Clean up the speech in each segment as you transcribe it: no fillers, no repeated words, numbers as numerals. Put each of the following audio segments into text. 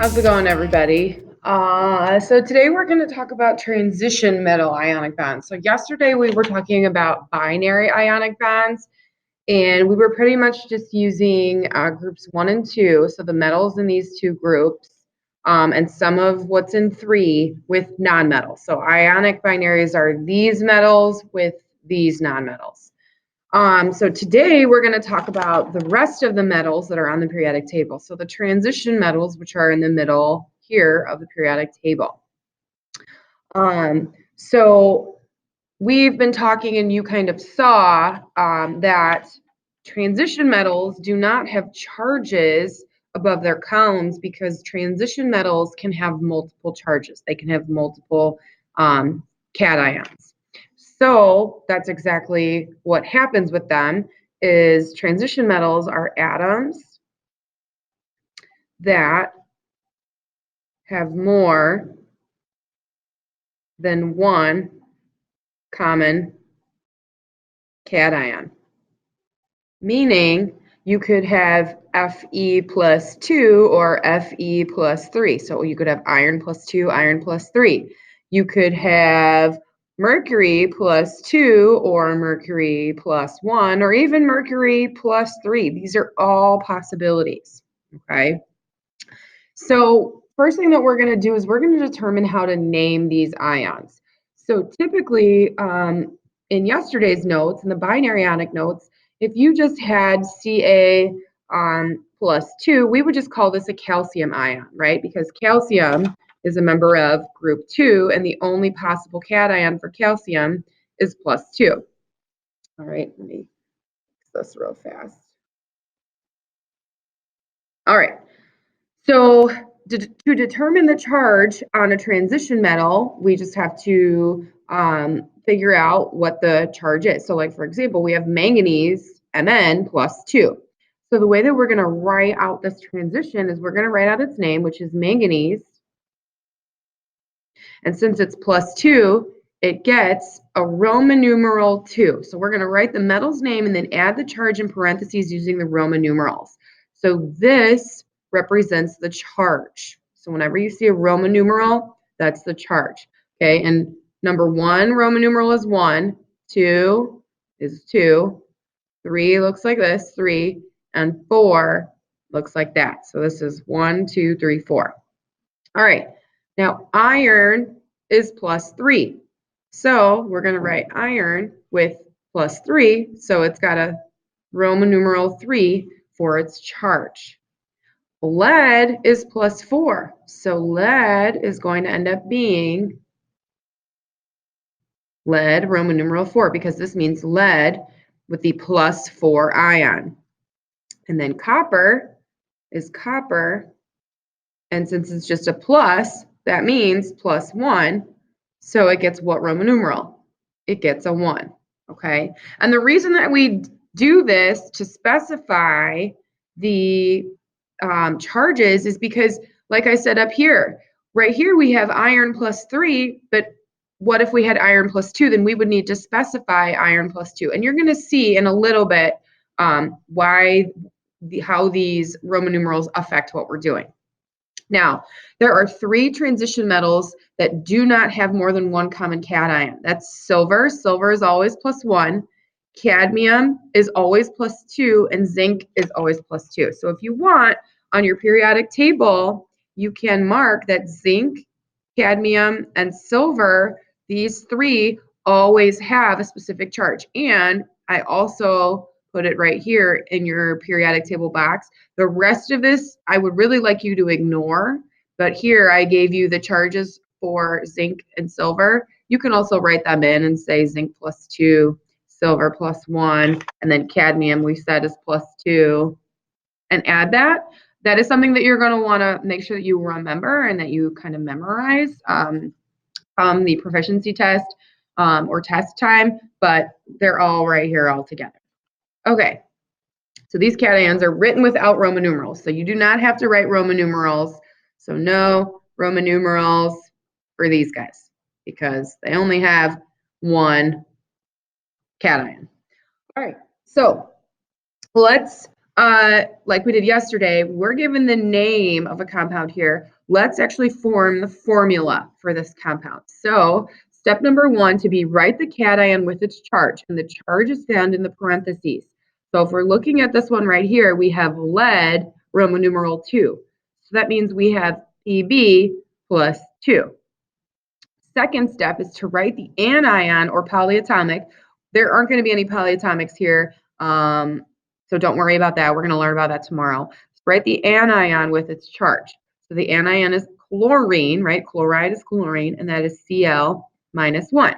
How's it going, everybody? So today we're going to talk about transition metal ionic bonds. So yesterday we were talking about binary ionic bonds, and we were pretty much just using groups 1 and 2, so the metals in these two groups, and some of what's in 3 with nonmetals. So ionic binaries are these metals with these nonmetals. So today we're going to talk about the rest of the metals that are on the periodic table. So the transition metals, which are in the middle here of the periodic table. So we've been talking, and you kind of saw that transition metals do not have charges above their columns because transition metals can have multiple charges. They can have multiple cations. So that's exactly what happens with them. Is transition metals are atoms that have more than one common cation. Meaning you could have Fe plus 2 or Fe plus 3. So you could have iron plus 2, iron plus 3. You could have mercury plus 2 or mercury plus 1 or even mercury plus 3. These are all possibilities, okay? So first thing that we're going to do is we're going to determine how to name these ions. So typically in yesterday's notes, in the binary ionic notes, if you just had Ca plus 2, we would just call this a calcium ion, right? Because calcium is a member of group 2, and the only possible cation for calcium is plus 2. All right, let me fix this real fast. All right, so to determine the charge on a transition metal, we just have to figure out what the charge is. So like, for example, we have manganese, Mn plus 2. So the way that we're going to write out this transition is we're going to write out its name, which is manganese. And since it's plus 2, it gets a Roman numeral 2. So we're going to write the metal's name and then add the charge in parentheses using the Roman numerals. So this represents the charge. So whenever you see a Roman numeral, that's the charge. Okay, and number 1 Roman numeral is 1, 2 is 2, 3 looks like this, 3, and 4 looks like that. So this is 1, 2, 3, 4. All right, now iron is plus 3. So we're going to write iron with plus 3. So it's got a Roman numeral 3 for its charge. Lead is plus 4. So lead is going to end up being lead Roman numeral 4 because this means lead with the plus 4 ion. And then copper is copper. And since it's just a plus, that means plus 1. So it gets what Roman numeral? It gets a 1, okay? And the reason that we do this to specify the charges is because, like I said up here, right here we have iron plus 3, but what if we had iron plus 2? Then we would need to specify iron plus 2. And you're going to see in a little bit how these Roman numerals affect what we're doing. Now, there are 3 transition metals that do not have more than one common cation. That's silver. Silver is always plus 1. Cadmium is always plus 2, and zinc is always plus 2. So if you want, on your periodic table, you can mark that zinc, cadmium, and silver, these 3 always have a specific charge. And I also put it right here in your periodic table box. The rest of this, I would really like you to ignore, but here I gave you the charges for zinc and silver. You can also write them in and say zinc plus 2, silver plus 1, and then cadmium we said is plus 2, and add that. That is something that you're going to want to make sure that you remember and that you kind of memorize from the proficiency test or test time, but they're all right here all together. Okay, so these cations are written without Roman numerals. So you do not have to write Roman numerals. So no Roman numerals for these guys because they only have one cation. All right, so let's, like we did yesterday, we're given the name of a compound here. let's actually form the formula for this compound. So step number 1 to be write the cation with its charge, and the charge is found in the parentheses. So if we're looking at this one right here, we have lead, Roman numeral 2. So that means we have Pb plus 2. Second step is to write the anion or polyatomic. There aren't going to be any polyatomics here, so don't worry about that. We're going to learn about that tomorrow. Write the anion with its charge. So the anion is chlorine, right? Chloride is chlorine, and that is Cl minus 1.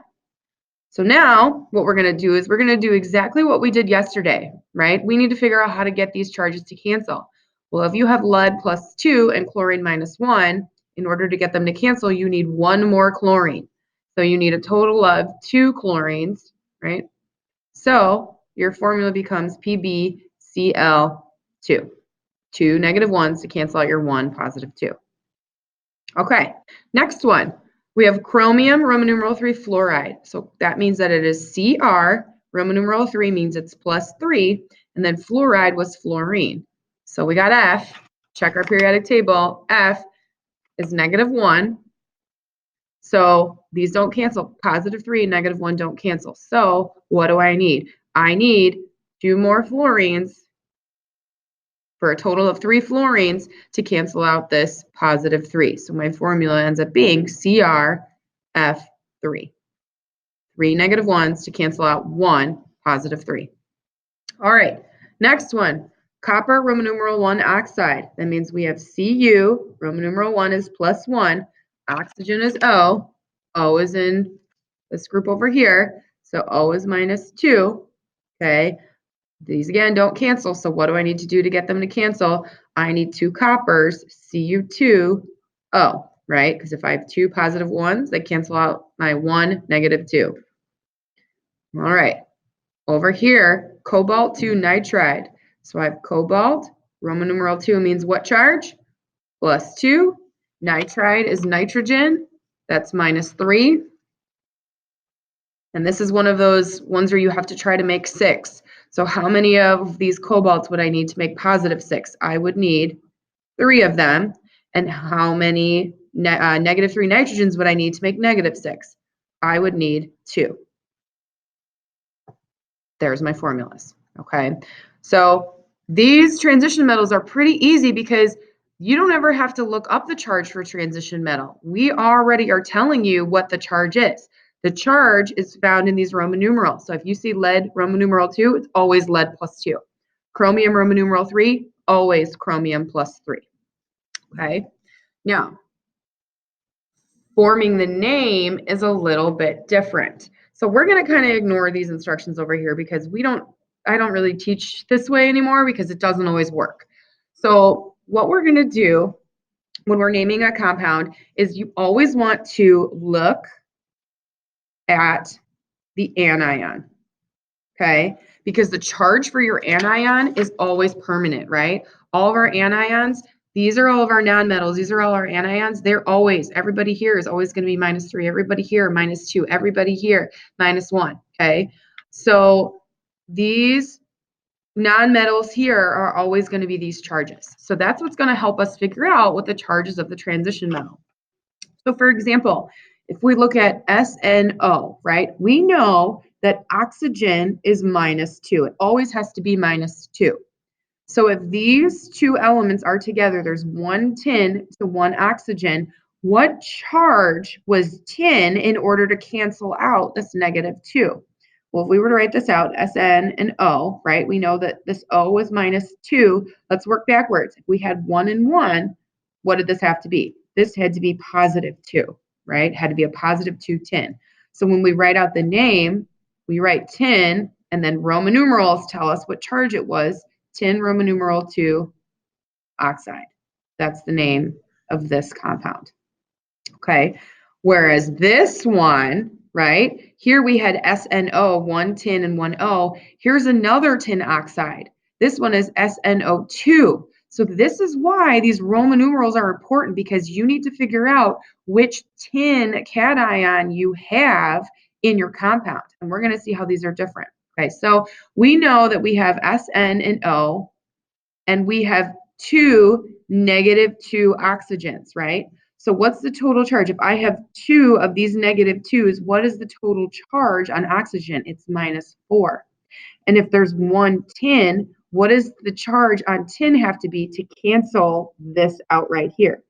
So now what we're going to do is we're going to do exactly what we did yesterday, right? We need to figure out how to get these charges to cancel. Well, if you have lead plus 2 and chlorine minus 1, in order to get them to cancel, you need 1 more chlorine. So you need a total of 2 chlorines, right? So your formula becomes PbCl2. 2 negative 1s to cancel out your 1 positive 2. Okay, next one. We have chromium, Roman numeral 3, fluoride. So that means that it is Cr, Roman numeral 3 means it's plus 3, and then fluoride was fluorine. So we got F. Check our periodic table. F is negative 1. So these don't cancel. Positive 3 and negative 1 don't cancel. So what do I need? I need 2 more fluorines for a total of 3 fluorines to cancel out this positive 3. So my formula ends up being CrF3. 3 negative 1s to cancel out 1 positive 3. All right, next one. Copper, Roman numeral 1, oxide. That means we have Cu, Roman numeral 1 is plus 1. Oxygen is O. O is in this group over here. So O is minus 2. Okay. These again don't cancel, so what do I need to do to get them to cancel? I need 2 coppers, Cu2O, right? Because if I have 2 positive 1s, they cancel out my 1 negative 2. All right, over here, cobalt 2 nitride. So I have cobalt, Roman numeral 2 means what charge? Plus 2. Nitride is nitrogen, that's minus 3. And this is one of those ones where you have to try to make 6. So how many of these cobalts would I need to make positive 6? I would need 3 of them. And how many negative 3 nitrogens would I need to make negative 6? I would need 2. There's my formulas, okay? So these transition metals are pretty easy because you don't ever have to look up the charge for transition metal. We already are telling you what the charge is. The charge is found in these Roman numerals. So if you see lead Roman numeral 2, it's always lead plus 2. Chromium Roman numeral 3, always chromium plus 3. Okay? Now, forming the name is a little bit different. So we're going to kind of ignore these instructions over here because I don't really teach this way anymore because it doesn't always work. So what we're going to do when we're naming a compound is you always want to look at the anion, okay? Because the charge for your anion is always permanent, right? All of our anions, these are all of our nonmetals. These are all our anions. They're always, everybody here is always going to be minus 3. Everybody here, minus 2. Everybody here, minus 1, okay? So these nonmetals here are always going to be these charges. So that's what's going to help us figure out what the charges of the transition metal. So for example, if we look at SNO, right, we know that oxygen is minus 2. It always has to be minus 2. So if these 2 elements are together, there's 1 tin to 1 oxygen. What charge was 10 in order to cancel out this negative 2? Well, if we were to write this out, SN and O, right, we know that this O was minus 2. Let's work backwards. If we had 1 and 1, what did this have to be? This had to be positive 2, right? Had to be a positive 2 tin. So when we write out the name, we write tin, and then Roman numerals tell us what charge it was. Tin Roman numeral 2 oxide. That's the name of this compound. Okay. Whereas this one, right, here we had SNO, 1 tin and 1 O. Here's another tin oxide. This one is SNO2. So this is why these Roman numerals are important, because you need to figure out which tin cation you have in your compound. And we're going to see how these are different. Okay, so we know that we have SN and O, and we have 2 -2 oxygens, right? So what's the total charge? If I have 2 of these -2s, what is the total charge on oxygen? It's -4. And if there's 1 tin, what does the charge on tin have to be to cancel this out right here?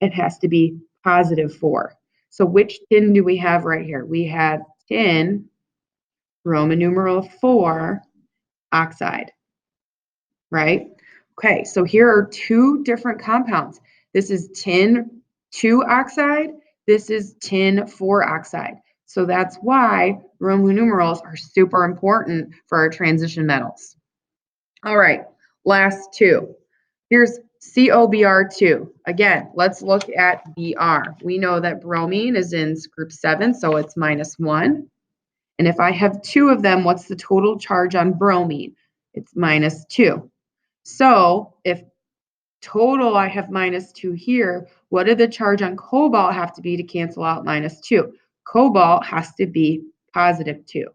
It has to be +4. So which tin do we have right here? We have tin, Roman numeral 4, oxide, right? Okay, so here are two different compounds. This is tin 2 oxide. This is tin 4 oxide. So that's why Roman numerals are super important for our transition metals. All right, last two. Here's COBr2. Again, let's look at Br. We know that bromine is in group 7, so it's -1. And if I have 2 of them, what's the total charge on bromine? It's -2. So if total I have -2 here, what did the charge on cobalt have to be to cancel out -2? Cobalt has to be +2.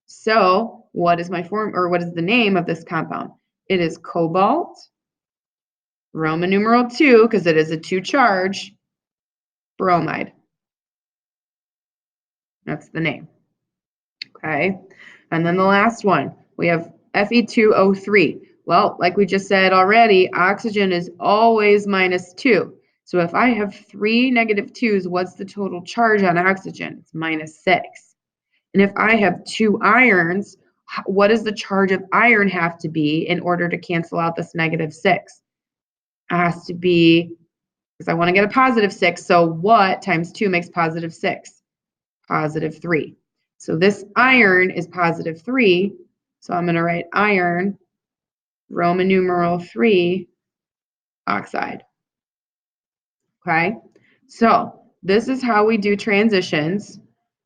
So what is my form, or what is the name of this compound? It is cobalt, Roman numeral 2, because it is a 2 charge, bromide. That's the name. Okay. And then the last one, we have Fe2O3. Well, like we just said already, oxygen is always -2. So if I have 3 -2s, what's the total charge on oxygen? It's -6. And if I have 2 irons, what does the charge of iron have to be in order to cancel out this -6? It has to be, because I want to get a +6, so what times 2 makes +6? +3. So this iron is +3, so I'm going to write iron, Roman numeral 3, oxide. Okay, so this is how we do transitions.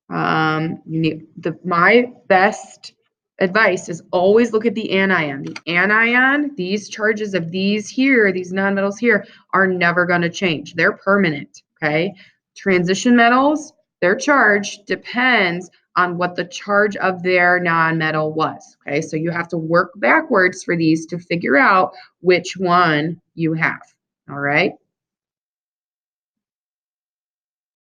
My best advice is always look at the anion. The anion, these charges of these here, these nonmetals here, are never going to change. They're permanent, okay? Transition metals, their charge depends on what the charge of their nonmetal was, okay? So you have to work backwards for these to figure out which one you have, all right?